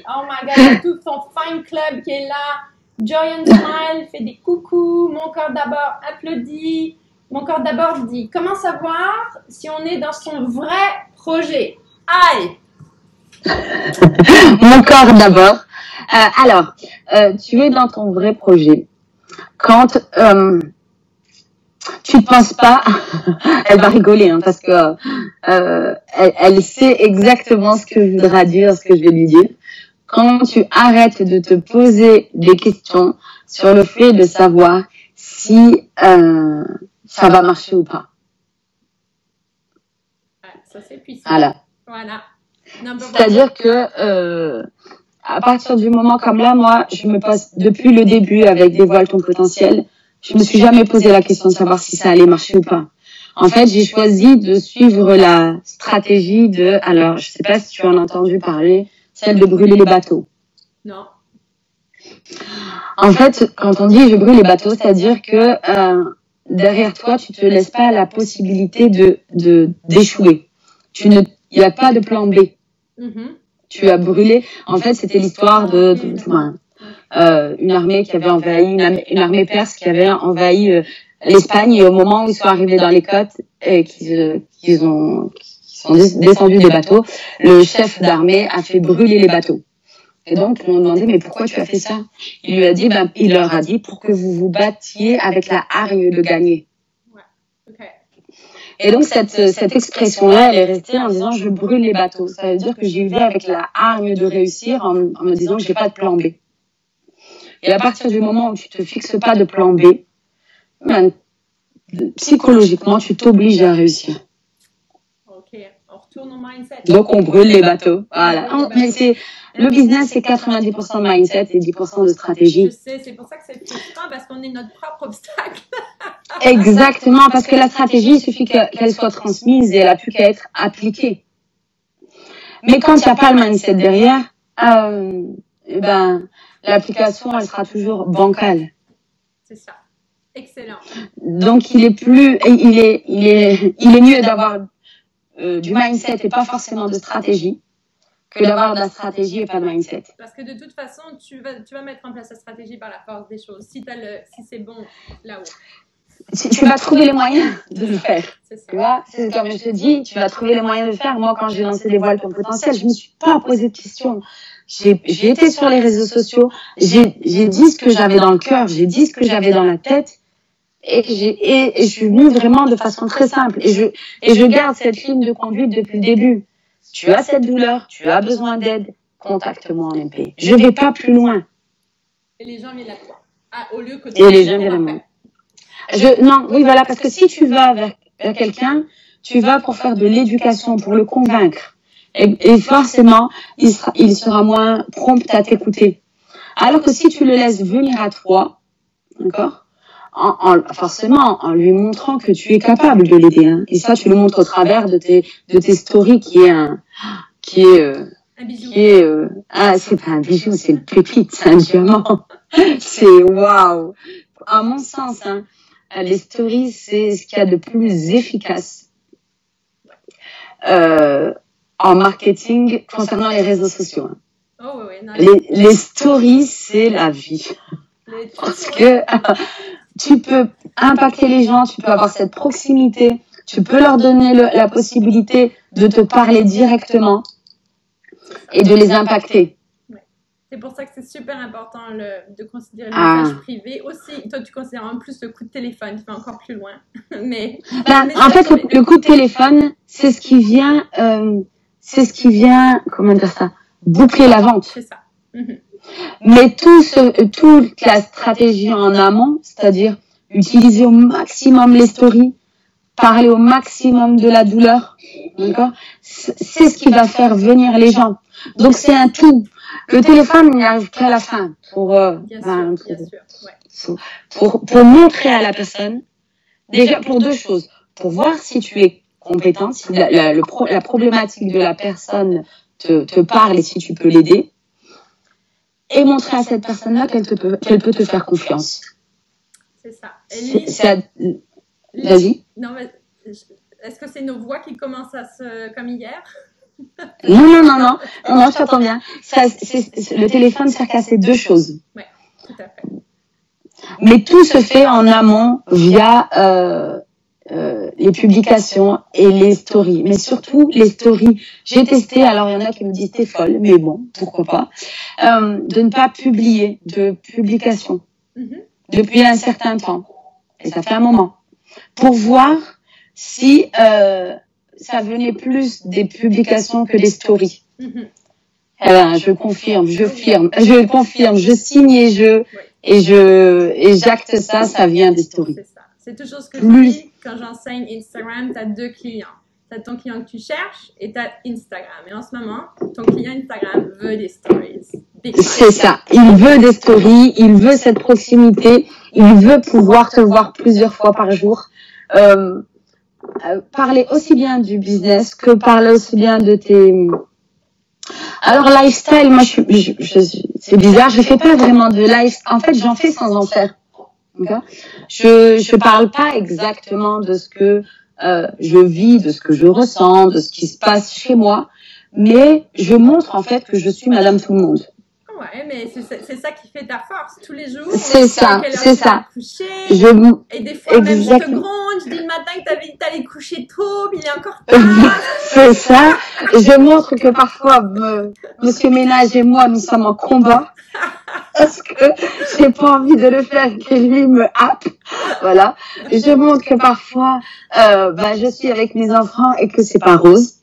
Oh my God, il y a tout son fine club qui est là. Joy and Smile fait des coucous. Mon corps d'abord applaudit. Mon corps d'abord dit, comment savoir si on est dans son vrai projet? Aïe! Mon corps d'abord. Alors, tu es dans ton vrai projet. Quand tu ne penses pas, elle va rigoler hein, parce que elle sait exactement ce que je voudrais dire, ce que je vais lui dire. quand tu arrêtes de te poser des questions sur le fait de savoir si ça va marcher ou pas. Ouais, ça c'est puissant. Voilà. C'est-à-dire que à partir du moment comme là, moi, je me pose depuis le début avec Dévoile ton potentiel, je me suis jamais posé la question de savoir si ça allait marcher ou pas. En fait, j'ai choisi de suivre la stratégie de, alors, je sais pas si tu en as entendu parler, celle de brûler les bateaux. Non. En fait, quand on dit je brûle les bateaux, c'est-à-dire que derrière toi, tu te laisses pas la possibilité d'échouer. Il n'y a pas de plan B. Tu as brûlé. En fait, c'était l'histoire une armée qui avait envahi, une armée perse qui avait envahi l'Espagne, et au moment où ils sont arrivés dans les côtes et qu'ils sont descendus des bateaux, le chef d'armée a fait brûler les bateaux. Et donc, ils m'ont demandé, mais pourquoi tu as fait ça? Il lui a dit, il leur a dit, pour que vous vous battiez avec la hargne de gagner. Ouais. Okay. Et donc, cette expression-là, elle est restée en disant, je brûle les bateaux. Ça veut dire que j'y vais avec la hargne de réussir en me disant que j'ai pas de plan B. Et à partir du moment où tu te fixes pas de plan B, psychologiquement, tu t'obliges à réussir. Ok, on retourne au mindset. Donc, on brûle les bateaux. Voilà. Mais le business, c'est 90% de mindset et 10% de stratégie. Je sais, c'est pour ça que c'est frustrant, parce qu'on est notre propre obstacle. Exactement, parce que la stratégie, il suffit qu'elle soit transmise et elle n'a plus qu'à être appliquée. Mais quand il n'y a pas le mindset derrière, l'application, elle sera toujours bancale. C'est ça. Excellent. Donc, il est mieux d'avoir du mindset et pas forcément de stratégie que d'avoir de la stratégie et pas de mindset. Parce que de toute façon, tu vas mettre en place la stratégie par la force des choses. Si c'est bon là-haut. Tu vas trouver les moyens de le faire. C'est ça. Tu vois, c'est comme je te dis, tu vas trouver les moyens de le faire. Moi, quand j'ai lancé Dévoile ton potentiel, je me suis pas posé de questions. J'ai été sur les réseaux sociaux, j'ai dit ce que j'avais dans le cœur, j'ai dit ce que j'avais dans la tête, et je suis venue vraiment de façon très simple. Et je garde cette ligne de conduite depuis le début. Tu as cette douleur, tu as besoin d'aide, contacte-moi en MP. Je vais pas plus loin. Et les gens viennent à toi. Au lieu que et les gens viennent à moi. Oui, voilà, parce que si tu vas vers quelqu'un, tu vas pour faire de l'éducation, pour le convaincre. Et forcément, il sera moins prompt à t'écouter. Alors que si tu le laisses venir à toi, d'accord, forcément, en lui montrant que tu es capable de l'aider, hein. Et ça, tu le montres au travers de tes stories c'est pas un bijou, c'est une pépite, c'est un diamant. C'est waouh. À mon sens, hein, les stories, c'est ce qu'il y a de plus efficace en marketing concernant les réseaux sociaux. Hein. Oh, oui, non, les stories, c'est la vie. Parce que tu peux impacter les gens, tu peux avoir cette proximité, tu peux leur donner la possibilité de te parler directement et de les impacter. Ouais. C'est pour ça que c'est super important de considérer le message privé. Aussi, toi, tu considères en plus le coup de téléphone, tu vas encore plus loin. Mais en fait, le coup de téléphone, c'est ce qui vient, comment dire ça, boucler la vente. C'est ça. Mais toute la stratégie en amont, c'est-à-dire utiliser au maximum les stories, parler au maximum de la douleur, d'accord, c'est ce qui va faire venir les gens. Donc c'est un tout. Le téléphone n'y arrive qu'à la fin pour montrer à la personne, déjà pour deux choses, pour voir si tu es compétente, si la problématique de la personne te parle et si tu peux l'aider. Et montrer à cette personne-là qu'elle peut te faire confiance. C'est ça. Vas-y. Non, mais est-ce que c'est nos voix qui commencent comme hier? Non, je t'entends bien. Le téléphone sert qu'à ces deux choses. Oui, tout à fait. Mais tout se fait en amont via les publications et les stories. Mais surtout les stories. J'ai testé, alors il y en a qui me disent t'es folle, mais bon, pourquoi pas, de ne pas publier de publications depuis un certain temps. Et ça fait un moment. Pour voir si ça venait plus des publications que des stories. Eh ben, je confirme, je confirme, je signe et j'acte ça, ça vient des stories. C'est ça. C'est toujours ce que je dis quand j'enseigne Instagram, tu as 2 clients. Tu as ton client que tu cherches et tu as Instagram. Et en ce moment, ton client Instagram veut des stories. C'est ça. Il veut des stories, il veut cette proximité, il veut pouvoir te voir plusieurs fois par jour. Parler aussi bien du business que parler aussi bien de tes... Alors, lifestyle, moi, c'est bizarre, je fais pas vraiment de lifestyle. En fait, j'en fais sans en faire. Okay? Je parle pas exactement de ce que je vis, de ce que je ressens, de ce qui se passe chez moi, mais je montre en fait que je suis Madame Tout le Monde. Ouais, mais c'est ça qui fait ta force. Tous les jours, c'est ça. Coucher, et des fois même je te gronde, je dis le matin que t'allais coucher tôt, puis il est encore tard. C'est ça. Je montre que parfois, Monsieur Ménage et moi, nous sommes en combat. Parce que j'ai pas envie de le faire, que lui me happe. Voilà. Je montre que parfois, je suis avec mes enfants et que c'est pas rose.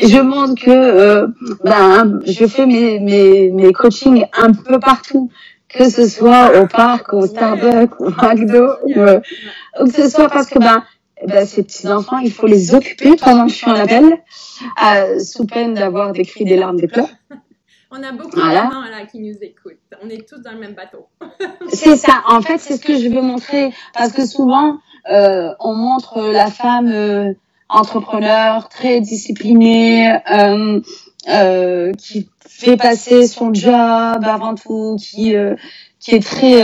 Je montre que, je fais mes coachings un peu partout. Que ce soit au parc, au Starbucks, au McDo, ou que ce soit parce que, ces petits-enfants, il faut les occuper pendant que je suis en appel, sous peine d'avoir des cris, des larmes, des pleurs. On a beaucoup de mamans là qui nous écoutent. On est tous dans le même bateau. C'est ça. En fait, c'est ce que je veux montrer. Parce que souvent, on montre la femme entrepreneur, très disciplinée, qui fait passer son job avant tout, qui est très,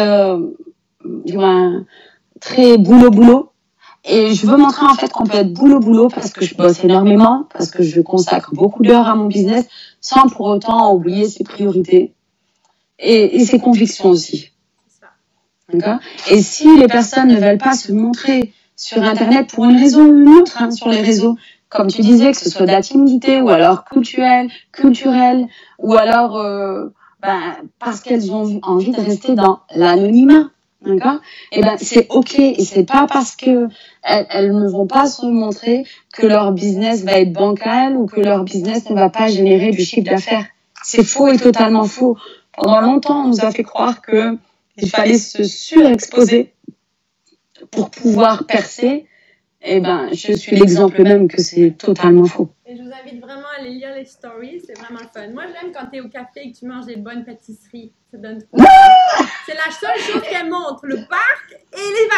très boulot. Et je veux montrer en fait qu'on peut être boulot parce que je bosse énormément, parce que je consacre beaucoup d'heures à mon business, sans pour autant oublier ses priorités et ses convictions aussi. D'accord ? Et si les personnes ne veulent pas se montrer sur Internet pour une raison ou une autre, sur les réseaux, comme tu disais, que ce soit de la timidité ou alors culturelle, ou alors parce qu'elles ont envie de rester dans l'anonymat. D'accord? Et c'est ok, et c'est pas parce que elles ne vont pas se montrer que leur business va être bancal ou que leur business ne va pas générer du chiffre d'affaires. C'est faux et totalement faux. Pendant longtemps, on nous a fait croire que il fallait se surexposer pour pouvoir percer. Et je suis l'exemple même que c'est totalement faux. Et je vous invite vraiment à aller lire les stories, c'est vraiment le fun. Moi, j'aime quand tu es au café et que tu manges des bonnes pâtisseries. Ça donne trop. C'est la seule chose qu'elle montre, le parc et les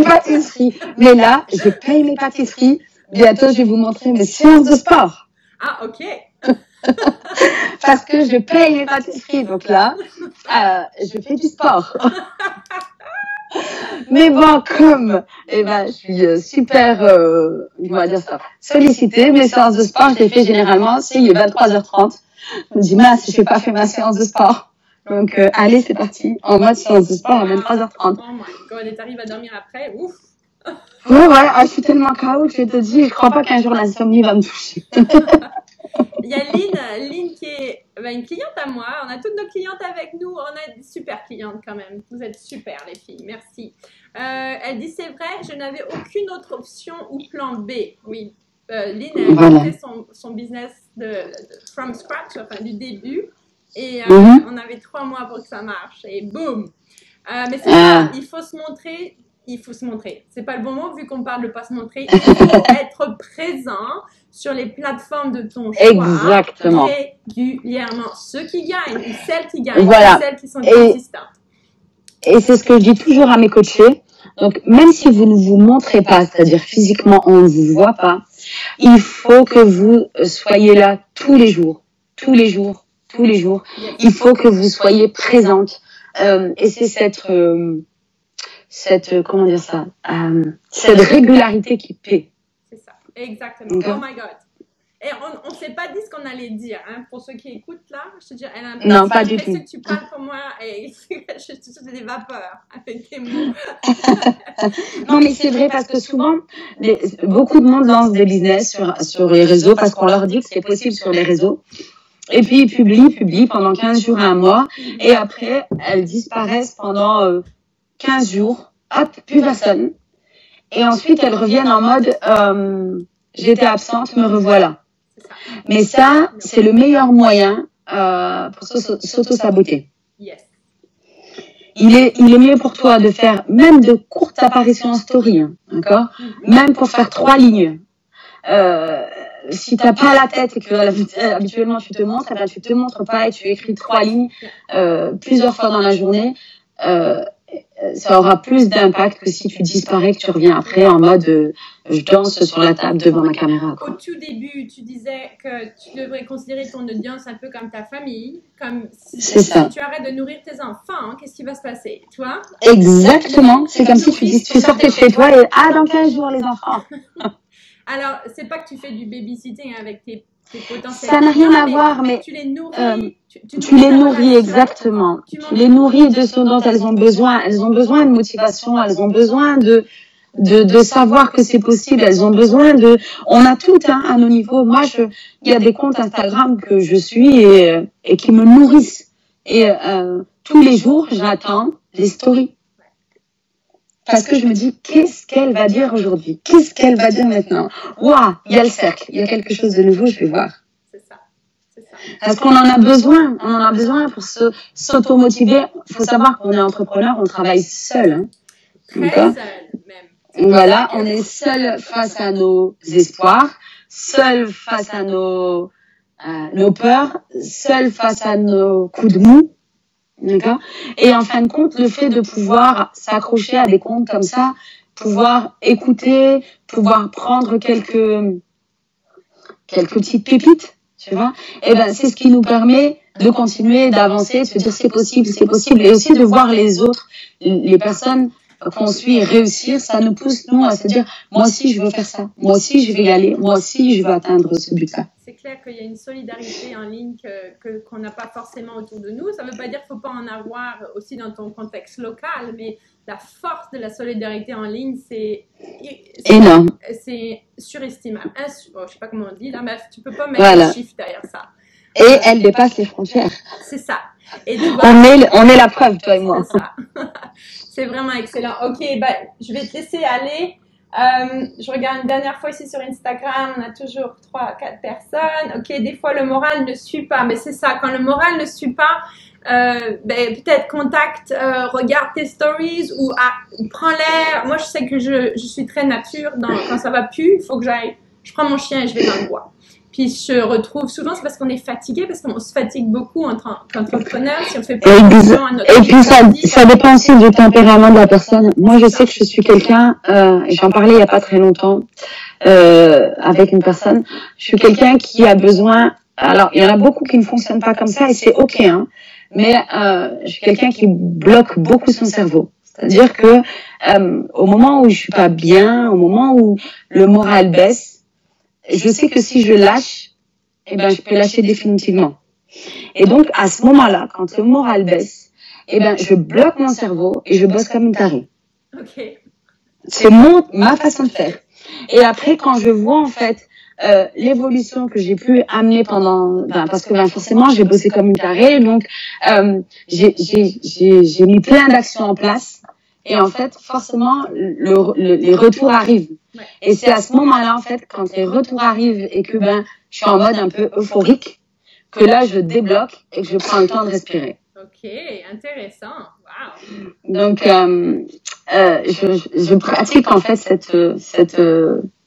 pâtisseries. Mais là, je paye mes pâtisseries. Bientôt, je vais vous montrer mes séances de sport. Ah, ok. Parce que je paye mes pâtisseries. Donc là, je fais du sport. Mais bon, comme je suis super, sollicitée, mes séances de sport, je les fais généralement, il est 23h30. Je me dis, mince, je n'ai pas fait ma séance de sport. Donc, allez, c'est parti, en mode séance de sport à 23h30. Oh my god, et t'arrives à dormir après, ouf. Ouais, je suis tellement KO que je te dis, je crois pas qu'un jour l'insomnie va me toucher. Il y a Lynn qui est une cliente à moi. On a toutes nos clientes avec nous. On a des super clientes quand même. Vous êtes super les filles. Merci. Elle dit c'est vrai, je n'avais aucune autre option ou plan B. Oui. Lynn a fait son business from scratch, enfin du début. Et on avait 3 mois pour que ça marche. Et boum. Mais c'est ça, il faut se montrer. C'est pas le bon mot vu qu'on parle de pas se montrer. Il faut être présent sur les plateformes de ton choix. Exactement. Régulièrement. Ceux qui gagnent, ou celles qui gagnent, voilà. ou celles qui sont consistantes. Et c'est ce que je dis toujours à mes coachés. Donc, même si vous ne vous montrez pas, c'est-à-dire physiquement, on ne vous voit pas, il faut que vous soyez là tous les jours. Il faut que vous soyez présente. Et c'est cette régularité qui paie. C'est ça, exactement. Okay. Oh my God. Et on ne s'est pas dit ce qu'on allait dire, pour ceux qui écoutent là. Je te dis, non, pas du tout. Que tu parles pour moi et je te fais des vapeurs avec tes mots. Non, mais c'est vrai parce que souvent, beaucoup de monde lance des business sur les réseaux parce qu'on leur dit que c'est possible sur les réseaux. Et puis, ils publient pendant 15 jours à un mois. Et après, elles disparaissent pendant 15 jours. Hop, plus personne. Et ensuite, elles reviennent en mode j'étais absente, me revoilà. Mais ça, c'est le meilleur moyen pour s'auto-saboter. Yes. Il est mieux pour toi de faire même de courtes apparitions en story, hein, d'accord? Même pour faire 3 lignes. Si t'as pas la tête et que habituellement tu te montres, eh ben tu te montres pas et tu écris 3 lignes plusieurs fois dans la journée. Ça aura plus d'impact que si tu disparais, que tu reviens après en mode je danse sur la table devant ma caméra. Au tout début, tu disais que tu devrais considérer ton audience un peu comme ta famille, comme si tu arrêtes de nourrir tes enfants, hein, qu'est-ce qui va se passer, tu vois? Exactement, c'est comme si tu sortais de chez toi et dans 15 jours les enfants. Alors, c'est pas que tu fais du babysitting avec tes potentiels. Ça n'a rien à voir, mais tu les nourris. Tu les nourris exactement. Tu les nourris de ce dont elles ont besoin. Elles ont besoin de motivation. Elles ont besoin de savoir que c'est possible. Elles ont besoin on a tout à nos niveaux. Moi, il y a des comptes Instagram que je suis et qui me nourrissent. Et tous les jours, j'attends les stories. Parce que je me dis, qu'est-ce qu'elle va dire aujourd'hui? Qu'est-ce qu'elle va dire maintenant? Waouh, il y a le cercle. Il y a quelque chose de nouveau, je vais voir. C'est ça. Parce qu'on en a besoin. On en a besoin pour s'auto-motiver. Il faut savoir qu'on est entrepreneur, on travaille seul. Hein. Très seul, même. Voilà, on est seul face à nos espoirs, seul face à nos peurs, seul face à nos coups de mou. D'accord? Et en fin de compte, le fait de pouvoir s'accrocher à des comptes comme ça, pouvoir écouter, pouvoir prendre quelques petites pépites, tu vois, et ben, c'est ce qui nous permet de continuer, d'avancer, de se dire c'est possible, et aussi de voir les autres, les personnes qu'on suit et ça nous pousse, nous, à se dire, moi aussi, je veux faire ça, moi aussi, je vais y aller, moi aussi, je veux atteindre ce but-là. C'est clair qu'il y a une solidarité en ligne qu'on n'a pas forcément autour de nous. Ça ne veut pas dire qu'il ne faut pas en avoir aussi dans ton contexte local, mais la force de la solidarité en ligne, c'est énorme. C'est surestimable. Je ne sais pas comment on dit, là, mais tu ne peux pas mettre un chiffre derrière ça. Et elle dépasse les frontières. C'est ça. Et tu vois, on est la preuve, toi et moi. C'est ça. C'est vraiment excellent. Ok, ben, je vais te laisser aller. Je regarde une dernière fois ici sur Instagram, on a toujours 3-4 personnes. Ok, des fois le moral ne suit pas, mais c'est ça, quand le moral ne suit pas, ben, peut-être contacte, regarde tes stories ou prends l'air. Moi, je sais que je suis très nature. Quand ça va plus, il faut que j'aille. Je prends mon chien et je vais dans le bois. Puis je retrouve souvent, c'est parce qu'on est fatigué, parce qu'on se fatigue beaucoup en tant qu'entrepreneur, si on fait pas attention à notre et puis ça dépend aussi du tempérament de la personne. Moi, je sais que je suis quelqu'un, j'en parlais il y a pas très longtemps, avec une personne, je suis quelqu'un qui a besoin, alors il y en a beaucoup qui ne fonctionnent pas comme ça et c'est ok, hein, mais je suis quelqu'un qui bloque beaucoup son cerveau. C'est-à-dire que au moment où je suis pas bien, au moment où le moral baisse, je sais que si je lâche, eh ben, je peux lâcher définitivement. Et donc, à ce moment-là, quand le moral baisse, eh ben, je bloque mon cerveau et je bosse comme une tarée. Okay. C'est ma façon de faire. Et après, quand je vois, en fait, l'évolution que j'ai pu amener parce que, forcément, j'ai bossé comme une tarée, donc, j'ai mis plein d'actions en place. Et en fait, forcément, les retours arrivent. Ouais. Et c'est à ce moment-là, en fait, quand les retours arrivent et que je suis en mode un peu euphorique, que là, je débloque et que je prends le temps de respirer. Ok, intéressant. Wow. Donc, je pratique en fait cette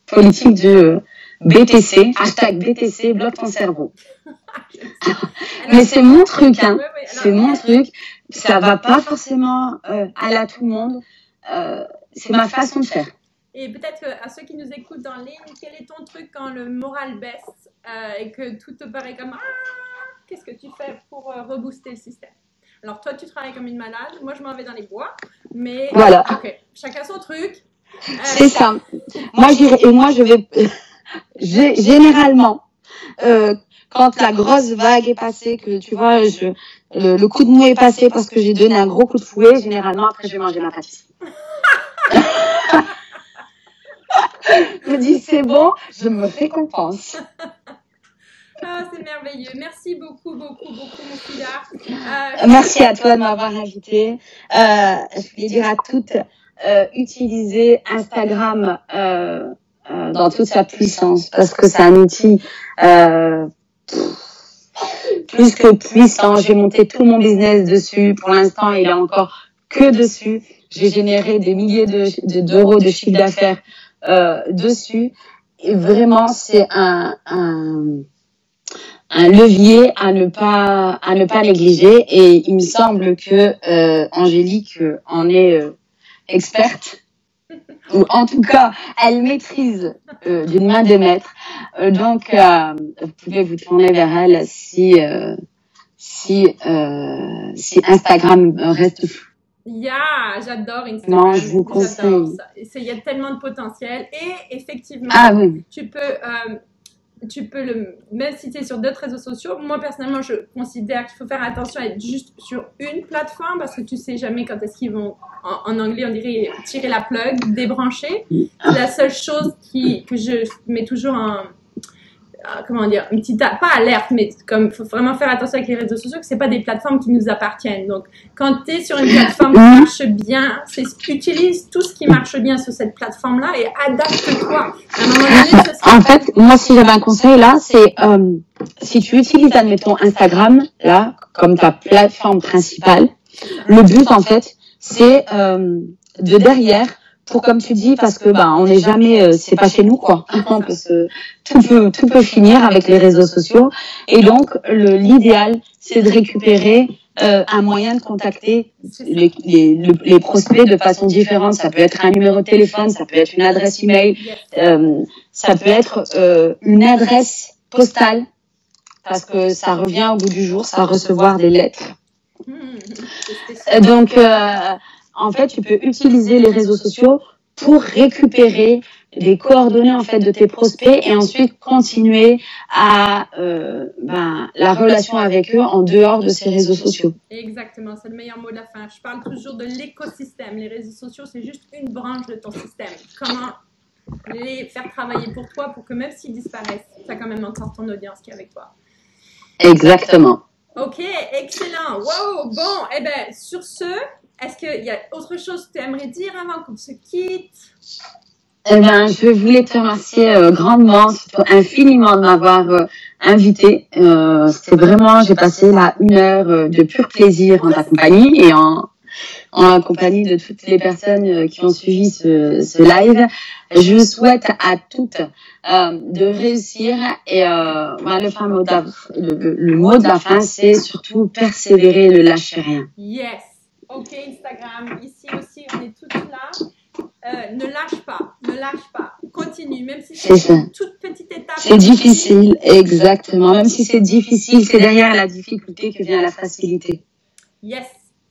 politique de BTC, hashtag BTC, bloque ton cerveau. Mais c'est mon truc, hein. C'est mon truc. Ça va pas forcément aller à tout le monde. C'est ma façon de faire. Et peut-être à ceux qui nous écoutent en ligne, quel est ton truc quand le moral baisse et que tout te paraît comme qu'est-ce que tu fais pour rebooster le système? Alors toi, tu travailles comme une malade. Moi, je m'en vais dans les bois. Mais voilà. Ok, chacun son truc. C'est ça. Moi, je vais généralement quand la grosse vague est passée, que tu vois, le coup de mou est passé parce que j'ai donné un gros coup de fouet, généralement après je vais manger ma pâtisserie. Je me dis c'est bon, je me récompense. C'est merveilleux. Merci beaucoup, Moufida. Merci à toi de m'avoir invitée. Je voulais dire à toutes, utilisez Instagram dans dans toute sa puissance, parce que c'est un outil plus que puissant. J'ai monté tout mon business dessus. Pour l'instant, il est encore que dessus. J'ai généré des milliers d'euros de chiffre d'affaires dessus. Et vraiment, c'est un levier à ne pas négliger. Et il me semble que Angélique en est experte, ou en tout cas, elle maîtrise d'une main de maître. Donc, vous pouvez vous tourner vers elle si Instagram reste flou. J'adore Instagram. Non, je vous conseille. Il y a tellement de potentiel. Et effectivement, oui. tu peux même si tu es sur d'autres réseaux sociaux. Moi, personnellement, je considère qu'il faut faire attention à être juste sur une plateforme parce que tu sais jamais quand est-ce qu'ils vont, en anglais, on dirait tirer la plug, débrancher. C'est la seule chose que je mets toujours comment dire, une petite, pas alerte, mais comme faut vraiment faire attention avec les réseaux sociaux, que c'est pas des plateformes qui nous appartiennent. Donc, quand tu es sur une plateforme qui marche bien, utilise tout ce qui marche bien sur cette plateforme-là et adapte-toi. À un moment donné, en fait, moi, si j'avais un conseil là, c'est si tu utilises, admettons, Instagram là comme ta plateforme principale, le but en fait, c'est de derrière. Pour, comme tu dis, parce que on n'est jamais, c'est pas chez nous quoi, parce que tout peut finir avec les réseaux sociaux. Et donc l'idéal, c'est de récupérer un moyen de contacter les prospects de façon différente. Ça peut être un numéro de téléphone, ça peut être une adresse email, ça peut être une adresse postale, parce que ça revient au bout du jour, ça va recevoir des lettres. Donc en fait, tu peux utiliser les réseaux sociaux pour récupérer des coordonnées en fait de tes prospects et ensuite continuer à la relation avec eux en dehors de ces réseaux sociaux. Exactement, c'est le meilleur mot de la fin. Je parle toujours de l'écosystème. Les réseaux sociaux, c'est juste une branche de ton système. Comment les faire travailler pour toi pour que même s'ils disparaissent, tu as quand même encore ton audience qui est avec toi. Exactement. Ok, excellent. Wow, bon, sur ce, est-ce qu'il y a autre chose que tu aimerais dire avant qu'on se quitte? Je voulais te remercier grandement, surtout infiniment de m'avoir invité. C'était vraiment, j'ai passé là 1 heure de pur plaisir en ta compagnie et en compagnie de toutes les personnes qui ont suivi ce live. Je souhaite à toutes de réussir et le mot de la fin, c'est surtout persévérer, ne lâcher rien. Yes. Ok, Instagram, ici aussi, on est toutes là. Ne lâche pas, continue, même si c'est une toute petite étape. C'est difficile, exactement. Même si c'est difficile, c'est derrière la difficulté que vient la facilité. Yes.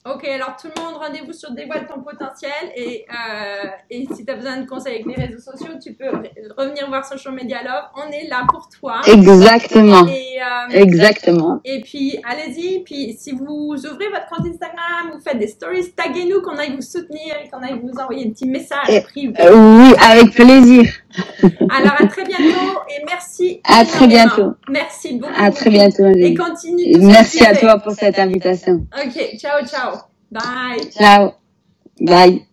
Ok, alors tout le monde, rendez-vous sur Dévoile ton potentiel et si tu as besoin de conseils avec les réseaux sociaux, tu peux revenir voir Social Media Love. On est là pour toi. Exactement. Exactement. Et puis, allez-y. Puis, si vous ouvrez votre compte Instagram, vous faites des stories, taguez-nous, qu'on aille vous soutenir et qu'on aille vous envoyer des petits messages privés. Oui, avec plaisir. Alors, à très bientôt et merci. À très bientôt. Merci beaucoup. À très bientôt. Et continue. Merci à toi pour cette invitation. Ok, ciao, ciao. Bye. Ciao. Bye.